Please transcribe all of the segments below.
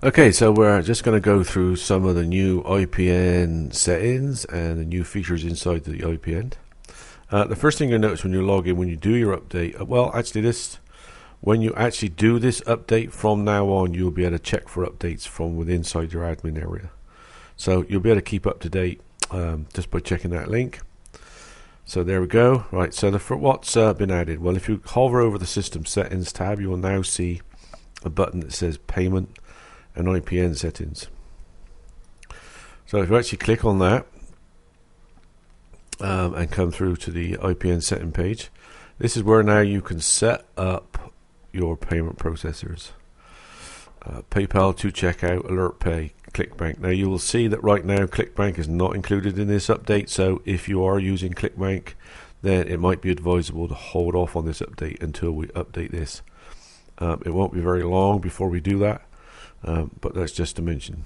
Okay, so we're just going to go through some of the new IPN settings and the new features inside the IPN. The first thing you'll notice when you log in, when you do your update, when you actually do this update from now on, you'll be able to check for updates from within inside your admin area. So you'll be able to keep up to date just by checking that link. So there we go. Right, so what's been added? Well, if you hover over the System Settings tab, you will now see a button that says Payment and IPN Settings. So if you actually click on that and come through to the IPN setting page, this is where now you can set up your payment processors. PayPal, to checkout, AlertPay, ClickBank. Now you will see that right now ClickBank is not included in this update, so if you are using ClickBank, then it might be advisable to hold off on this update until we update this. It won't be very long before we do that, but that's just to mention.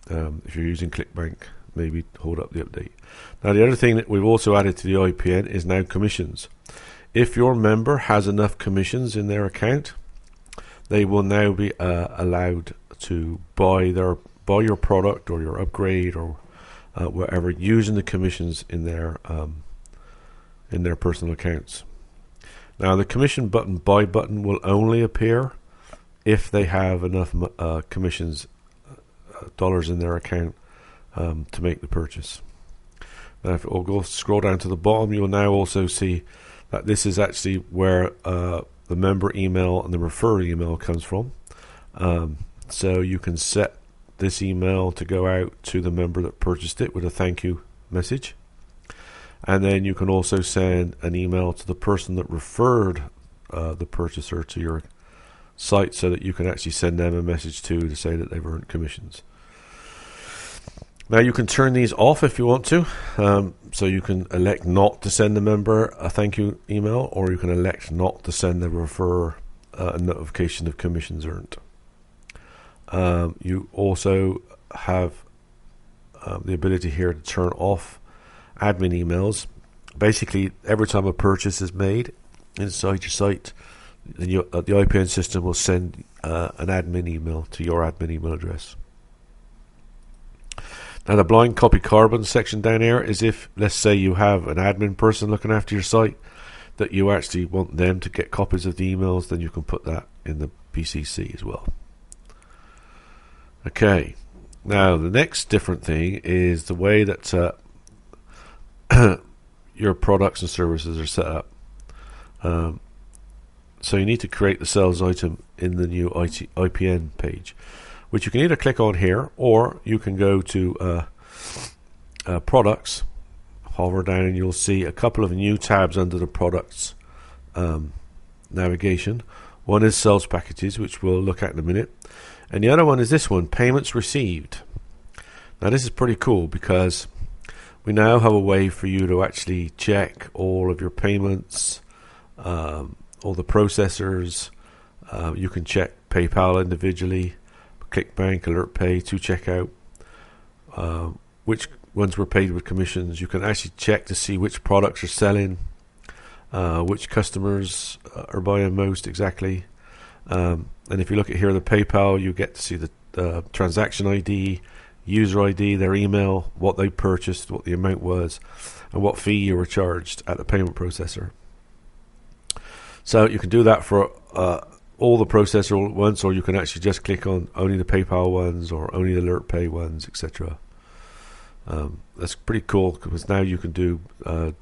If you're using ClickBank, maybe hold up the update. Now the other thing that we've also added to the IPN is now commissions. If your member has enough commissions in their account, they will now be allowed to buy your product or your upgrade or whatever using the commissions in their personal accounts. Now the commission button, buy button, will only appear if they have enough commissions dollars in their account to make the purchase. Now if we'll go scroll down to the bottom, you'll now also see that this is actually where the member email and the refer email comes from. So you can set this email to go out to the member that purchased it with a thank you message, and then you can also send an email to the person that referred the purchaser to your site, so that you can actually send them a message to say that they've earned commissions. Now you can turn these off if you want to, so you can elect not to send the member a thank you email, or you can elect not to send the referrer a notification of commissions earned. You also have the ability here to turn off admin emails. Basically, every time a purchase is made inside your site, the IPN system will send an admin email to your admin email address. Now the blind copy carbon section down here is if, let's say, you have an admin person looking after your site that you actually want them to get copies of the emails, then you can put that in the PCC as well. Okay, now the next different thing is the way that your products and services are set up. So you need to create the sales item in the new IPN page, which you can either click on here, or you can go to products, hover down, and you'll see a couple of new tabs under the products navigation. One is sales packages, which we'll look at in a minute, and the other one is this one, payments received. Now this is pretty cool because we now have a way for you to actually check all of your payments, all the processors. You can check PayPal individually, ClickBank, AlertPay, to checkout, which ones were paid with commissions. You can actually check to see which products are selling, which customers are buying most exactly. And if you look at here, the PayPal, you get to see the transaction ID, user ID, their email, what they purchased, what the amount was, and what fee you were charged at the payment processor. So you can do that for all the processor all at once, or you can actually just click on only the PayPal ones or only the AlertPay ones, etc. That's pretty cool because now you can do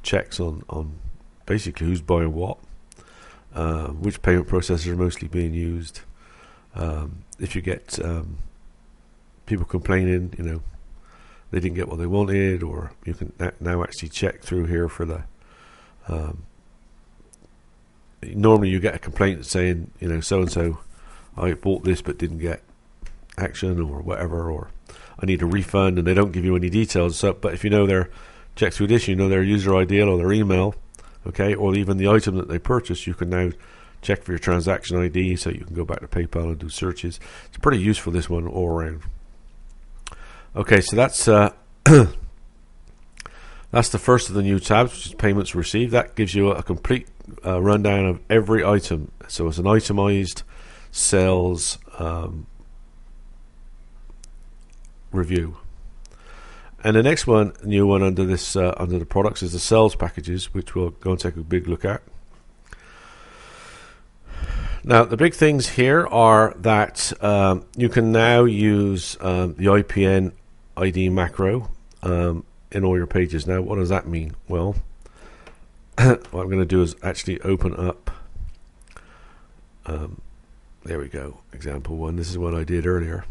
checks on basically who's buying what, which payment processors are mostly being used. If you get people complaining, they didn't get what they wanted, or you can now actually check through here for the normally you get a complaint saying, so and so, I bought this but didn't get action or whatever, or I need a refund, and they don't give you any details. So, but if you know their check through this, their user ID or their email, okay, or even the item that they purchased, you can now check for your transaction ID, so you can go back to PayPal and do searches. It's pretty useful, this one, all around. Okay, so that's that's the first of the new tabs, which is payments received. That gives you a complete rundown of every item. So it's an itemized sales review. And the next one, new one under this under the products, is the sales packages, which we'll go and take a big look at. Now, the big things here are that you can now use the IPN ID macro in all your pages. Now, what does that mean? Well, what I'm going to do is actually open up. There we go. Example one. This is what I did earlier.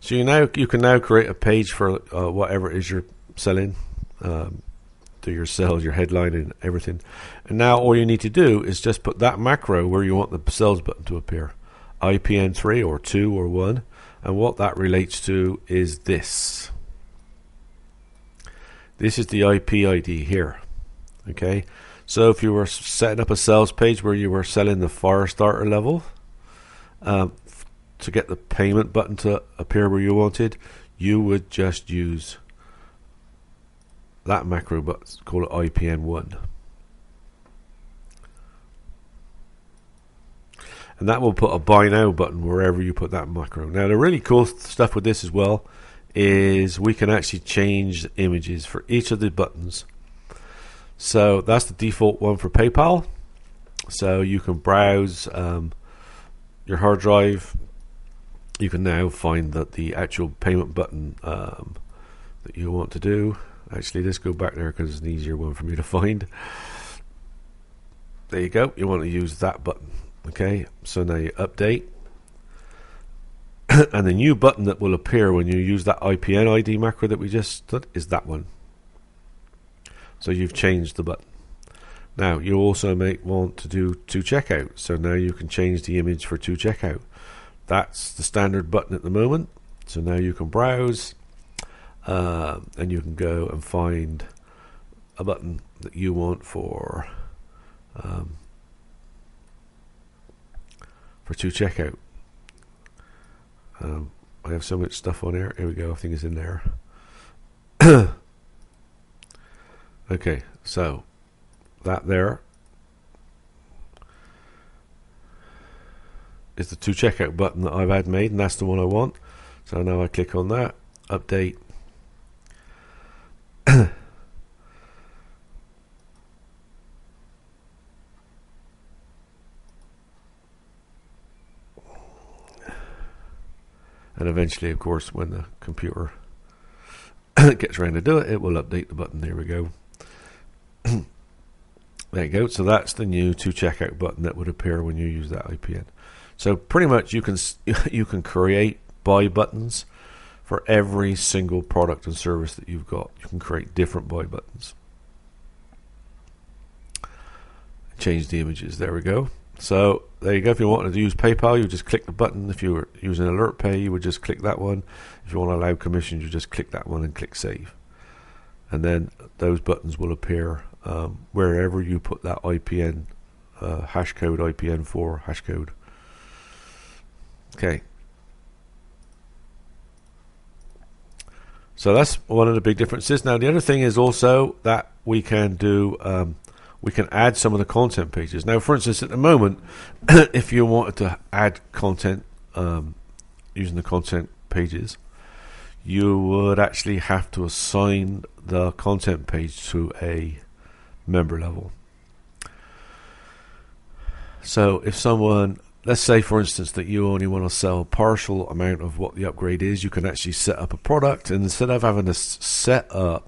So you can now create a page for whatever it is you're selling, do your sales, your headline, and everything. And now all you need to do is just put that macro where you want the sales button to appear, IPN 3 or 2 or 1, and what that relates to is this. This is the IP ID here. Okay, so if you were setting up a sales page where you were selling the fire starter level, to get the payment button to appear where you wanted, you would just use that macro, but call it IPN 1. And that will put a buy now button wherever you put that macro. Now, the really cool stuff with this as well is we can actually change the images for each of the buttons. So that's the default one for PayPal. So you can browse your hard drive. You can now find that the actual payment button that you want to do. Actually, let's go back there because it's an easier one for me to find. There you go. You want to use that button. Okay, so now you update. And the new button that will appear when you use that IPN ID macro that we just did is that one. So you've changed the button. Now you also may want to do to checkout. So now you can change the image for to checkout. That's the standard button at the moment. So now you can browse and you can go and find a button that you want for to checkout. I have so much stuff on here. Here we go. I think it's in there. Okay, so that there is the to checkout button that I've had made, and that's the one I want. So now I click on that, update. And eventually, of course, when the computer gets around to do it, it will update the button. There we go. There you go. So that's the new to checkout button that would appear when you use that IPN. So pretty much you can create buy buttons for every single product and service that you've got. You can create different buy buttons. Change the images. There we go. So there you go. If you wanted to use PayPal, you just click the button. If you were using Alert Pay, you would just click that one. If you want to allow commissions, you just click that one and click Save. And then those buttons will appear wherever you put that IPN hash code, IPN4 hash code. Okay. So that's one of the big differences. Now the other thing is also that we can do we can add some of the content pages. Now, for instance, at the moment, if you wanted to add content using the content pages, you would actually have to assign the content page to a member level. So if someone, let's say for instance that you only want to sell a partial amount of what the upgrade is, you can actually set up a product, and instead of having to set up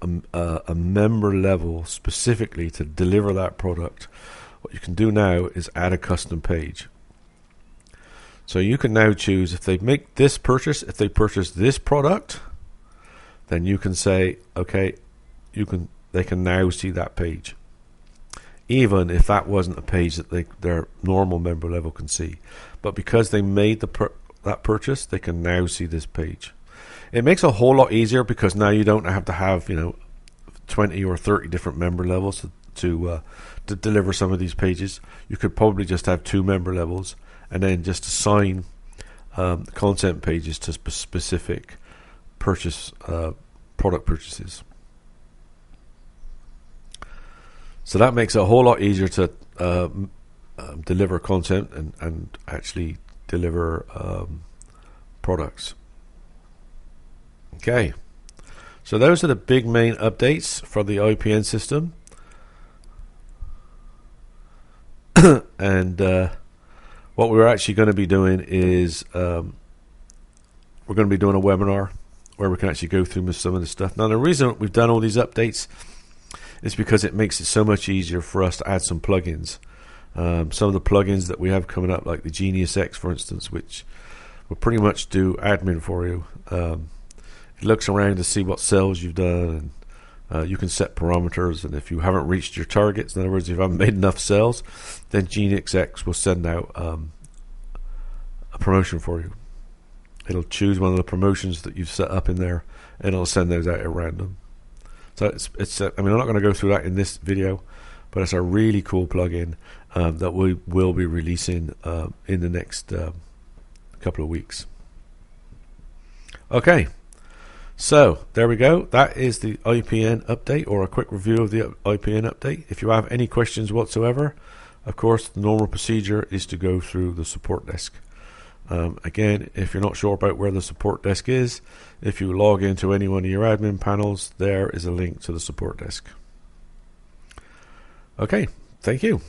a member level specifically to deliver that product, what you can do now is add a custom page. So you can now choose, if they make this purchase, if they purchase this product, then you can say, okay, they can now see that page, even if that wasn't a page that their normal member level can see. But because they made that purchase, they can now see this page. It makes a whole lot easier because now you don't have to have 20 or 30 different member levels to deliver some of these pages. You could probably just have 2 member levels and then just assign content pages to specific product purchases. So that makes it a whole lot easier to deliver content and actually deliver products. Okay, so those are the big main updates for the IPN system. And what we're actually going to be doing is we're going to be doing a webinar where we can actually go through some of this stuff. Now, the reason we've done all these updates is because it makes it so much easier for us to add some plugins. Some of the plugins that we have coming up, like the Genius X, for instance, which will pretty much do admin for you. It looks around to see what sales you've done, and you can set parameters. And if you haven't reached your targets, in other words, if you haven't made enough sales, then Genius X will send out a promotion for you. It'll choose one of the promotions that you've set up in there, and it'll send those out at random. So it's I mean, I'm not going to go through that in this video, but it's a really cool plugin that we will be releasing in the next couple of weeks. Okay, so there we go. That is the IPN update, or a quick review of the IPN update. If you have any questions whatsoever, of course, the normal procedure is to go through the support desk. Again, if you're not sure about where the support desk is, if you log into any one of your admin panels, there is a link to the support desk. Okay, thank you.